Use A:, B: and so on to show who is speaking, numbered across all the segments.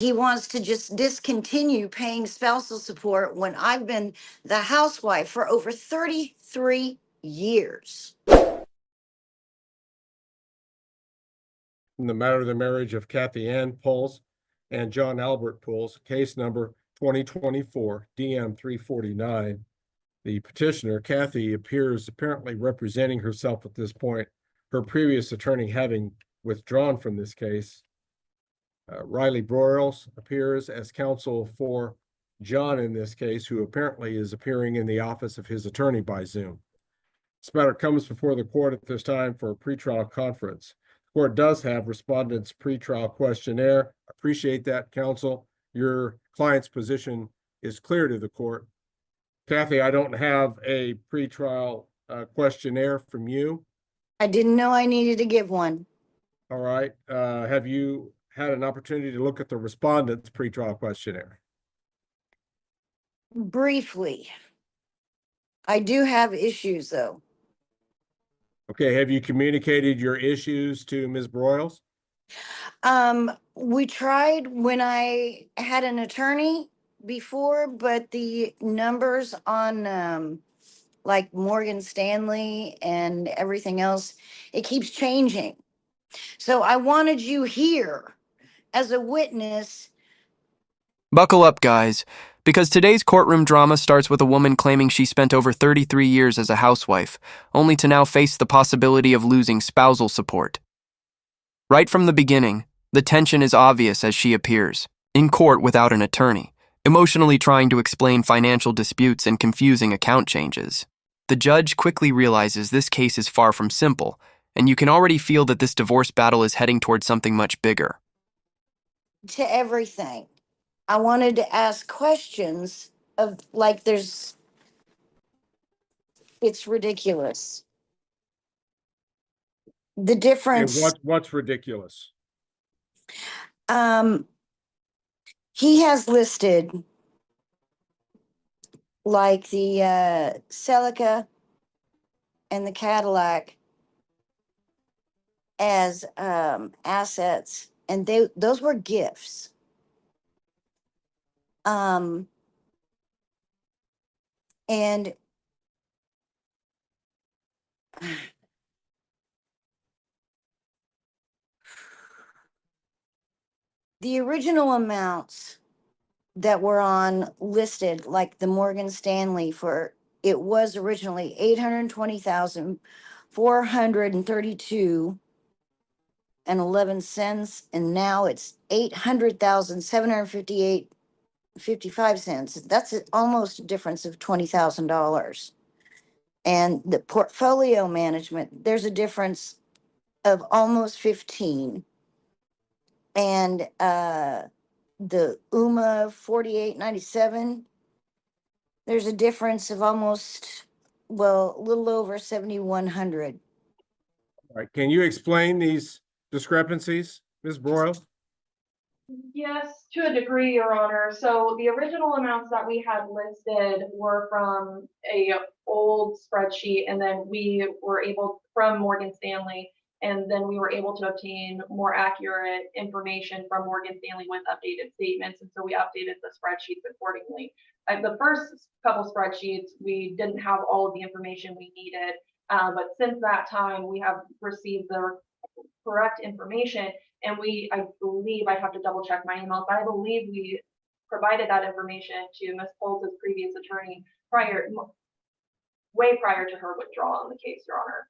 A: He wants to just discontinue paying spousal support when I've been the housewife for over 33 years.
B: In the matter of the marriage of Kathy Ann Pulse and John Albert Pulse, case number 2024 DM 349. The petitioner, Kathy, appears apparently representing herself at this point, her previous attorney having withdrawn from this case. Riley Broyles appears as counsel for John in this case, who apparently is appearing in the office of his attorney by Zoom. This matter comes before the court at this time for a pretrial conference. The court does have respondents' pretrial questionnaire. Appreciate that, counsel. Your client's position is clear to the court. Kathy, I don't have a pretrial questionnaire from you.
A: I didn't know I needed to give one.
B: All right. Have you had an opportunity to look at the respondent's pretrial questionnaire?
A: Briefly. I do have issues, though.
B: Okay. Have you communicated your issues to Ms. Broyles?
A: We tried when I had an attorney before, but the numbers on like Morgan Stanley and everything else, it keeps changing. So I wanted you here as a witness.
C: Buckle up, guys, because today's courtroom drama starts with a woman claiming she spent over 33 years as a housewife, only to now face the possibility of losing spousal support. Right from the beginning, the tension is obvious as she appears, in court without an attorney, emotionally trying to explain financial disputes and confusing account changes. The judge quickly realizes this case is far from simple, and you can already feel that this divorce battle is heading towards something much bigger.
A: To everything. I wanted to ask questions of like it's ridiculous. The difference.
B: And what's ridiculous?
A: He has listed like the Celica and the Cadillac as assets, and those were gifts. And the original amounts that were on listed, like the Morgan Stanley, for it was originally 820,432 and 11 cents, and now it's 800,758.55. That's almost a difference of $20,000. And the portfolio management, there's a difference of almost 15. And the UMA 4897, there's a difference of almost, well, a little over 7,100.
B: All right. Can you explain these discrepancies, Ms. Broyles?
D: Yes, to a degree, Your Honor. So the original amounts that we had listed were from a old spreadsheet, and then we were able from Morgan Stanley, and then we were able to obtain more accurate information from Morgan Stanley with updated statements, and so we updated the spreadsheets accordingly. The first couple spreadsheets, we didn't have all of the information we needed, but since that time, we have received the correct information. And I believe, I have to double check my emails, but I believe we provided that information to Ms. Pulse's previous attorney way prior to her withdrawal in the case, Your Honor.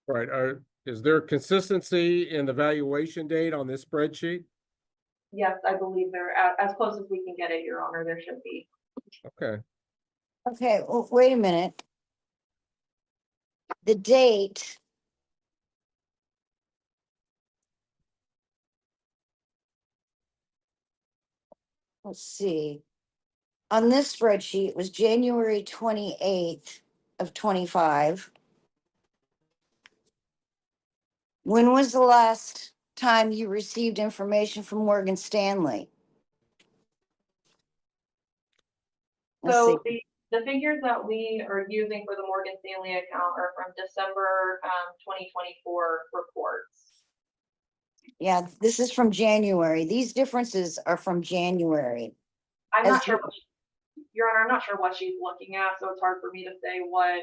B: Right. Is there consistency in the valuation date on this spreadsheet?
D: Yes, I believe they're as close as we can get it, Your Honor. There should be.
B: Okay.
A: Okay, well, wait a minute. The date. Let's see. On this spreadsheet, it was January 28th of 25. When was the last time you received information from Morgan Stanley?
D: So the figures that we are using for the Morgan Stanley account are from December 2024 reports.
A: Yeah, this is from January. These differences are from January.
D: I'm
A: As
D: not sure,
A: the-
D: Your Honor, I'm not sure what she's looking at, so it's hard for me to say what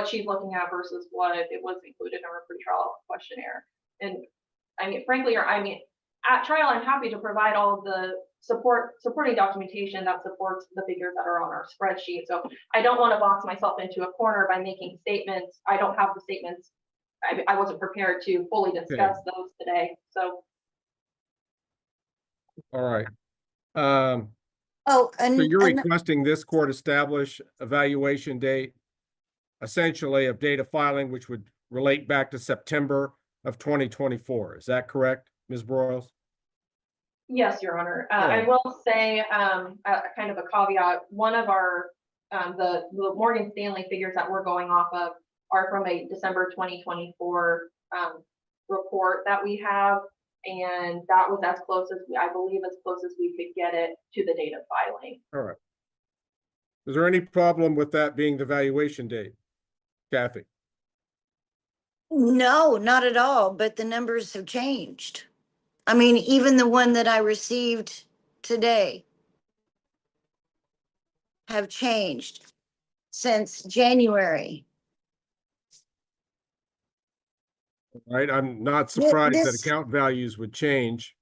D: she's looking at versus what it was included in her pretrial questionnaire. And I mean, frankly, at trial, I'm happy to provide all of the supporting documentation that supports the figures that are on our spreadsheet. So I don't want to box myself into a corner by making statements. I don't have the statements. I wasn't prepared to fully discuss those today. So.
B: All right.
A: Oh,
B: So you're
A: and
B: requesting this court establish a valuation date, essentially of date of filing, which would relate back to September of 2024. Is that correct, Ms. Broyles?
D: Yes, Your Honor.
B: All
D: I
B: right.
D: will say, kind of a caveat, one of our, the Morgan Stanley figures that we're going off of are from a December 2024 report that we have. And that was as close as, I believe, as close as we could get it to the date of filing.
B: All right. Is there any problem with that being the valuation date, Kathy?
A: no, not at all, but the numbers have changed. I mean, even the one that I received today have changed since January.
B: Right? I'm not surprised that
A: This,
B: account values would change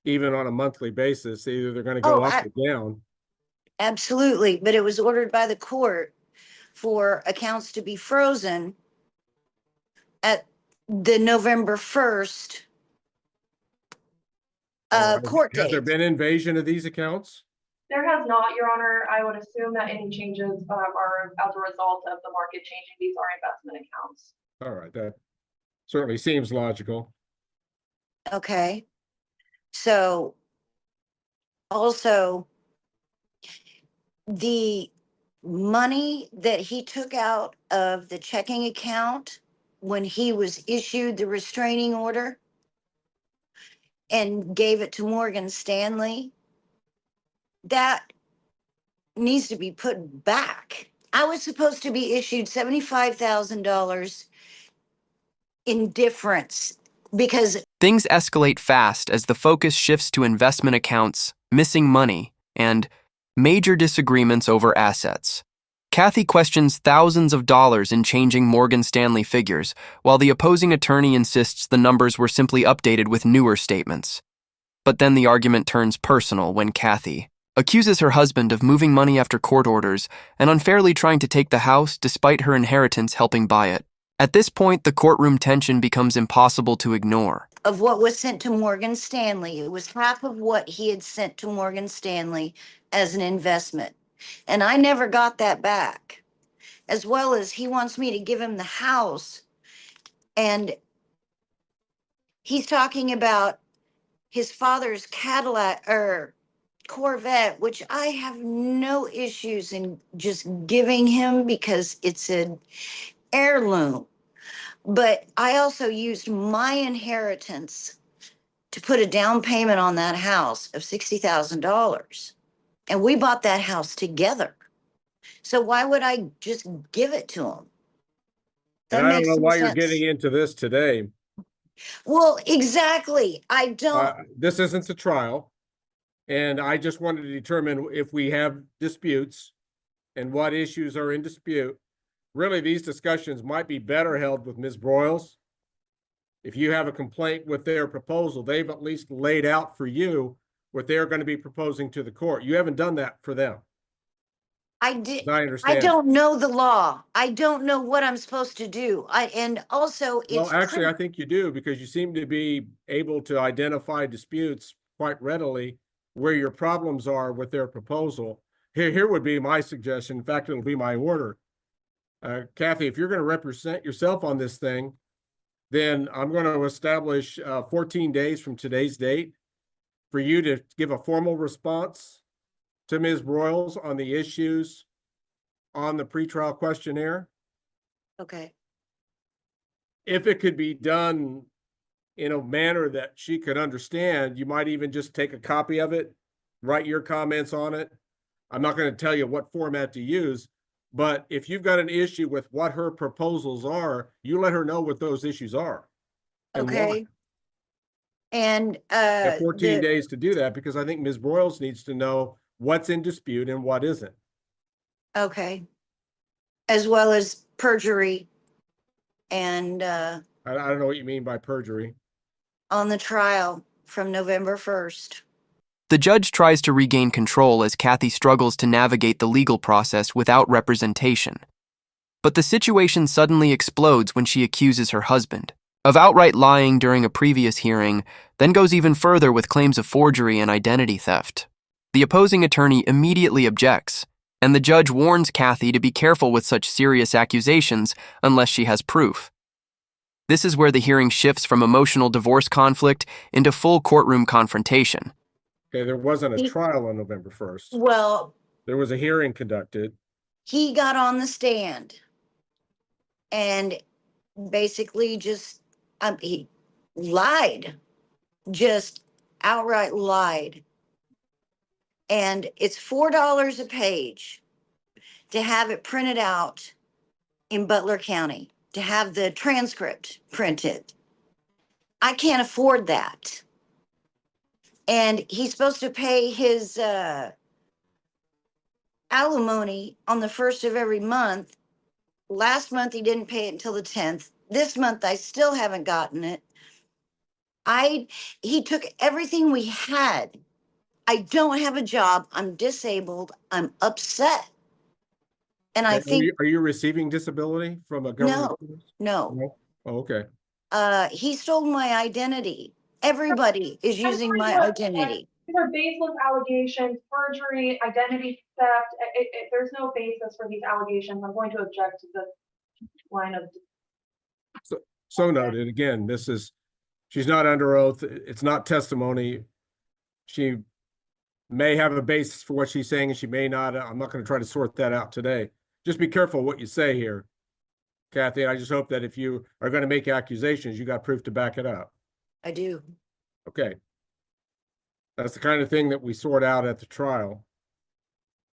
B: even on a monthly basis. Either they're going to go
A: oh,
B: up or down.
A: absolutely, but it was ordered by the court for accounts to be frozen at the November 1st
B: All right.
A: court
B: Has there
A: date.
B: been invasion of these accounts?
D: There has not, Your Honor. I would assume that any changes are as a result of the market changing. These are investment accounts.
B: All right. That certainly seems logical.
A: Okay. So also the money that he took out of the checking account when he was issued the restraining order and gave it to Morgan Stanley, that needs to be put back. I was supposed to be issued $75,000 in difference because
C: Things escalate fast as the focus shifts to investment accounts, missing money, and major disagreements over assets. Kathy questions thousands of dollars in changing Morgan Stanley figures, while the opposing attorney insists the numbers were simply updated with newer statements. But then the argument turns personal when Kathy accuses her husband of moving money after court orders and unfairly trying to take the house despite her inheritance helping buy it. At this point, the courtroom tension becomes impossible to ignore.
A: of what was sent to Morgan Stanley. It was half of what he had sent to Morgan Stanley as an investment. And I never got that back. As well as he wants me to give him the house. And he's talking about his father's Cadillac or Corvette, which I have no issues in just giving him because it's an heirloom. But I also used my inheritance to put a down payment on that house of $60,000. And we bought that house together. So why would I just give it to him?
B: And
A: That
B: I don't
A: makes
B: know
A: no
B: why you're
A: sense.
B: getting into this today.
A: Well, exactly. I don't.
B: This isn't the trial. And I just wanted to determine if we have disputes and what issues are in dispute. Really, these discussions might be better held with Ms. Broyles. If you have a complaint with their proposal, they've at least laid out for you what they're going to be proposing to the court. You haven't done that for them,
A: I did.
B: as I
A: I
B: understand.
A: don't know the law. I don't know what I'm supposed to do. And also
B: Well,
A: it's
B: actually, I think you do, because you seem to be able to identify disputes quite readily where your problems are with their proposal. Here would be my suggestion. In fact, it'll be my order. Kathy, if you're going to represent yourself on this thing, then I'm going to establish 14 days from today's date for you to give a formal response to Ms. Broyles on the issues on the pretrial questionnaire.
A: okay.
B: If it could be done in a manner that she could understand, you might even just take a copy of it, write your comments on it. I'm not going to tell you what format to use, But if you've got an issue with what her proposals are, you let her know what those issues are. And why.
A: Okay. And,
B: You have 14
A: the,
B: days to do that, because I think Ms. Broyles needs to know what's in dispute and what isn't.
A: okay. As well as perjury and,
B: I don't know what you mean by perjury.
A: on the trial from November 1st.
C: The judge tries to regain control as Kathy struggles to navigate the legal process without representation. But the situation suddenly explodes when she accuses her husband of outright lying during a previous hearing, then goes even further with claims of forgery and identity theft. The opposing attorney immediately objects, and the judge warns Kathy to be careful with such serious accusations unless she has proof. This is where the hearing shifts from emotional divorce conflict into full courtroom confrontation.
B: Okay, there wasn't a
A: He-
B: trial on November 1st.
A: Well,
B: There was a hearing conducted.
A: he got on the stand and basically just, he lied, just outright lied. And it's $4 a page to have it printed out in Butler County, to have the transcript printed. I can't afford that. And he's supposed to pay his alimony on the 1st of every month. Last month he didn't pay it until the 10th. This month I still haven't gotten it. He took everything we had. I don't have a job. I'm disabled. I'm upset. And I
B: Okay,
A: think,
B: are you receiving disability from a government?
A: no.
B: No? Oh, okay.
A: He stole my identity. Everybody is using my identity.
D: These are baseless allegations, perjury, identity theft. There's no basis for these allegations. I'm going to object to this line of.
B: So noted. Again, she's not under oath. It's not testimony. She may have a basis for what she's saying and she may not. I'm not going to try to sort that out today. Just be careful what you say here, Kathy. I just hope that if you are going to make accusations, you got proof to back it up.
A: I do.
B: Okay. That's the kind of thing that we sort out at the trial.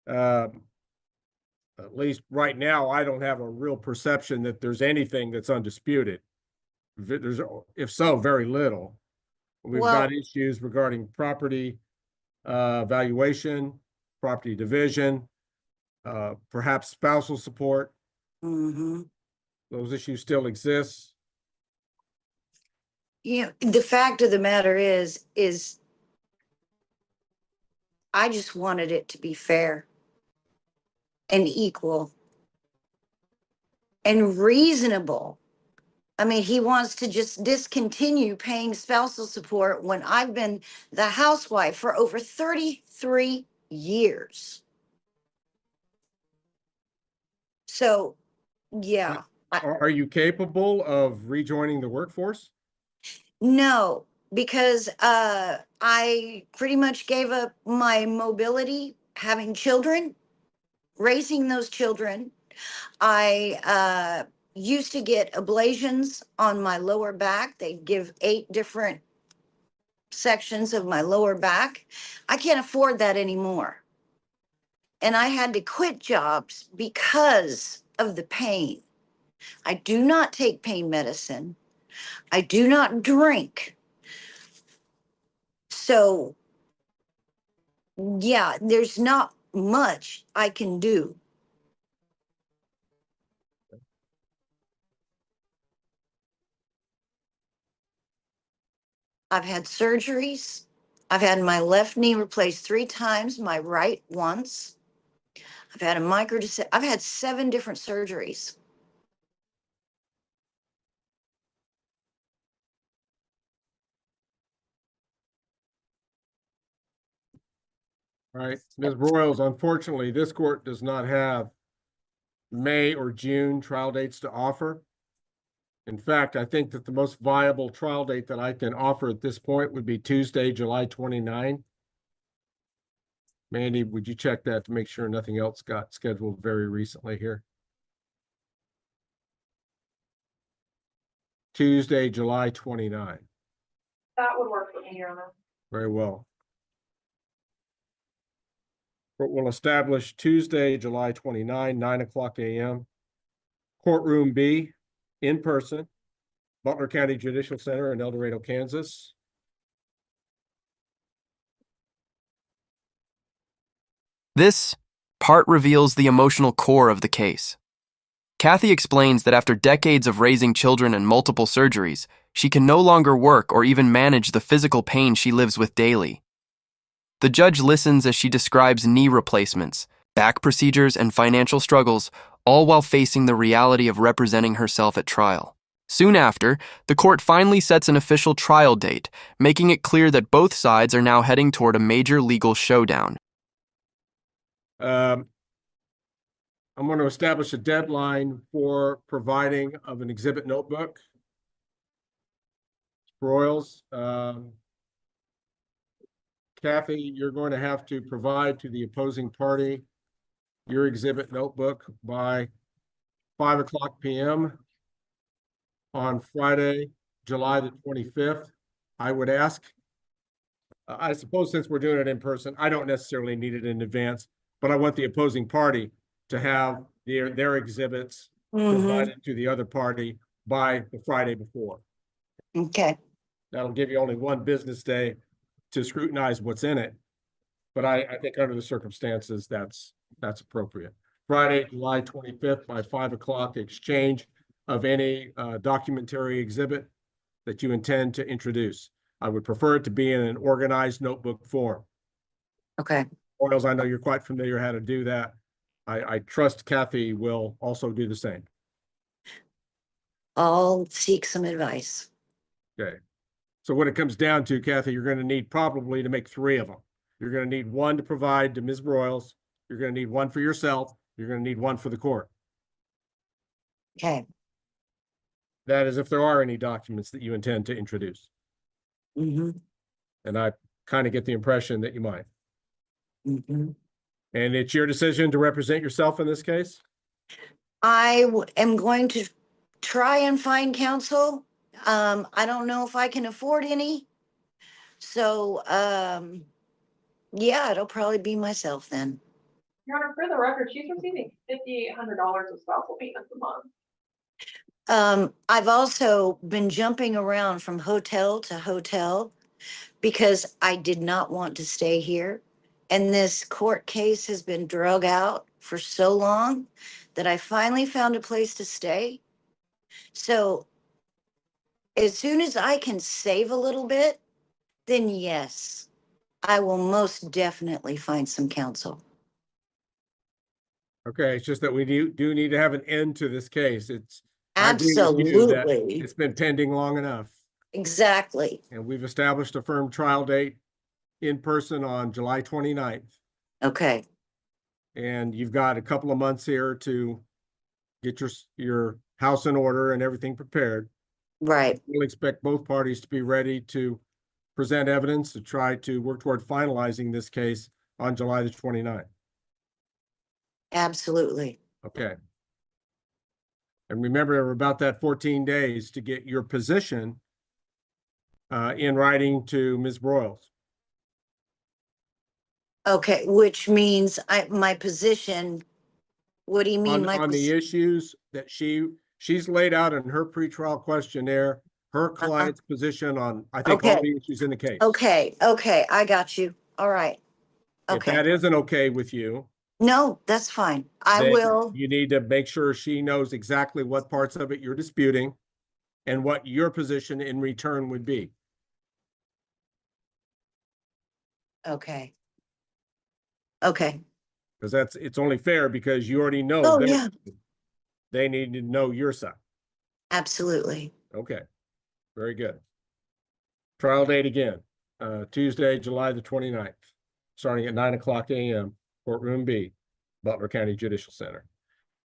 B: At least right now, I don't have a real perception that there's anything that's undisputed. If so, very little. We've
A: Well,
B: got issues regarding property valuation, property division, perhaps spousal support.
A: mhm.
B: Those issues still exist.
A: The fact of the matter is I just wanted it to be fair and equal and reasonable. I mean, he wants to just discontinue paying spousal support when I've been the housewife for over 33 years. So, yeah.
B: Are you capable of rejoining the workforce?
A: No, because I pretty much gave up my mobility, having children, raising those children. I used to get ablations on my lower back. They'd give 8 different sections of my lower back. I can't afford that anymore. And I had to quit jobs because of the pain. I do not take pain medicine. I do not drink. So, yeah, there's not much I can do. I've had surgeries. I've had my left knee replaced 3 times, my right once. I've had a I've had 7 different surgeries.
B: All right, Ms. Broyles, unfortunately, this court does not have May or June trial dates to offer. In fact, I think that the most viable trial date that I can offer at this point would be Tuesday, July 29. Mandy, would you check that to make sure nothing else got scheduled very recently here? Tuesday, July 29.
D: That would work for me, Your Honor.
B: Very well. Court will establish Tuesday, July 29, 9:00 a.m. Courtroom B, in person, Butler County Judicial Center in El Dorado, Kansas.
C: This part reveals the emotional core of the case. Kathy explains that after decades of raising children and multiple surgeries, she can no longer work or even manage the physical pain she lives with daily. The judge listens as she describes knee replacements, back procedures, and financial struggles, all while facing the reality of representing herself at trial. Soon after, the court finally sets an official trial date, making it clear that both sides are now heading toward a major legal showdown.
B: I'm going to establish a deadline for providing of an exhibit notebook. Broyles, Kathy, you're going to have to provide to the opposing party your exhibit notebook by 5:00 p.m. on Friday, July the 25th. I would ask, I suppose since we're doing it in person, I don't necessarily need it in advance, but I want the opposing party to have their exhibits provided to the other party by the Friday before.
A: Okay.
B: That'll give you only one business day to scrutinize what's in it. But I think under the circumstances, that's appropriate. Friday, July 25th by 5:00, exchange of any documentary exhibit that you intend to introduce. I would prefer it to be in an organized notebook form.
A: Okay.
B: Broyles, I know you're quite familiar how to do that. I trust Kathy will also do the same.
A: I'll seek some advice.
B: Okay. So what it comes down to, Kathy, you're going to need probably to make 3 of them. You're going to need one to provide to Ms. Broyles. You're going to need one for yourself. You're going to need one for the court.
A: Okay.
B: That is if there are any documents that you intend to introduce.
A: Mm-hmm.
B: And I kind of get the impression that you might.
A: Mm-hmm.
B: And it's your decision to represent yourself in this case?
A: am going to try and find counsel. I don't know if I can afford any. So, yeah, it'll probably be myself then.
D: Your Honor, for the record, she's receiving $5,800 of spousal payments a month.
A: I've also been jumping around from hotel to hotel because I did not want to stay here. And this court case has been drug out for so long that I finally found a place to stay. So as soon as I can save a little bit, then yes, I will most definitely find some counsel.
B: Okay, it's just that we do need to have an end to this case. I agree with you that
A: Absolutely.
B: it's been pending long enough.
A: Exactly.
B: And we've established a firm trial date in person on July 29th.
A: Okay.
B: And you've got a couple of months here to get your house in order and everything prepared.
A: Right.
B: We'll expect both parties to be ready to present evidence to try to work toward finalizing this case on July the 29th.
A: Absolutely.
B: Okay. And remember about that 14 days to get your position in writing to Ms. Broyles.
A: Okay, which means my position, what do you mean
B: On the issues that she's laid out in her pretrial questionnaire, her client's position on, I think, all
A: Okay.
B: the issues in the case.
A: Okay, I got you. All right.
B: If
A: Okay.
B: that isn't okay with you,
A: No, that's fine. I
B: then
A: will.
B: you need to make sure she knows exactly what parts of it you're disputing and what your position in return would be.
A: Okay. Okay.
B: Because it's only fair because you already know
A: Oh, yeah,
B: they need to know your side.
A: absolutely.
B: Okay, very good. Trial date again, Tuesday, July the 29th, starting at 9:00 a.m., courtroom B, Butler County Judicial Center.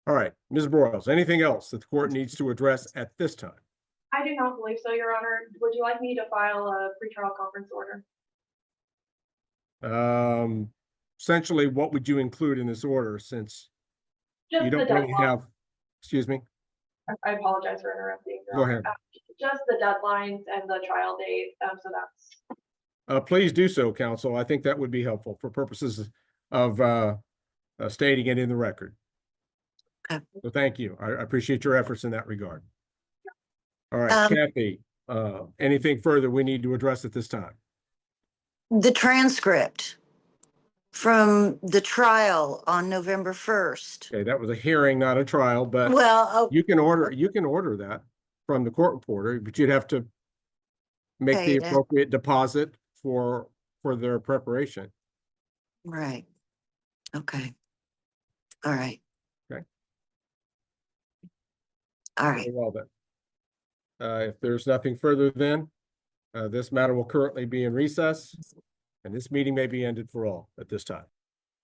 B: All right, Ms. Broyles, anything else that the court needs to address at this time?
D: I do not believe so, Your Honor. Would you like me to file a pretrial conference order?
B: Essentially, what would you include in this order since
D: Just
B: you
D: the
B: don't really
D: deadline.
B: have, excuse me,
D: I apologize for interrupting. Your
B: go
D: Honor.
B: ahead.
D: Just the deadlines and the trial date. So that's
B: Please do so, counsel. I think that would be helpful for purposes of stating it in the record.
A: Okay.
B: So thank you. I appreciate your efforts in that regard. All right,
A: Um,
B: Kathy, anything further we need to address at this time?
A: The transcript from the trial on November 1st.
B: Okay, that was a hearing, not a trial, but
A: Well, oh,
B: you can order that from the court reporter, but you'd have to make the
A: Pay it.
B: appropriate deposit for their preparation.
A: right. Okay. All right.
B: Okay.
A: All right.
B: Very well then. If there's nothing further then, this matter will currently be in recess, and this meeting may be ended for all at this time.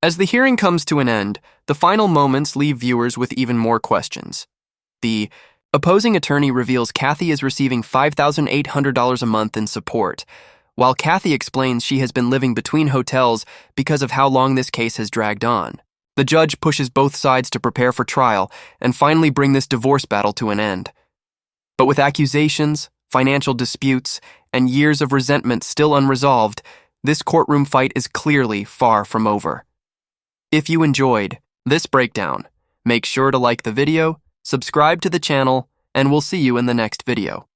C: As the hearing comes to an end, the final moments leave viewers with even more questions. The opposing attorney reveals Kathy is receiving $5,800 a month in support, while Kathy explains she has been living between hotels because of how long this case has dragged on. The judge pushes both sides to prepare for trial and finally bring this divorce battle to an end. But with accusations, financial disputes, and years of resentment still unresolved, this courtroom fight is clearly far from over. If you enjoyed this breakdown, make sure to like the video, subscribe to the channel, and we'll see you in the next video.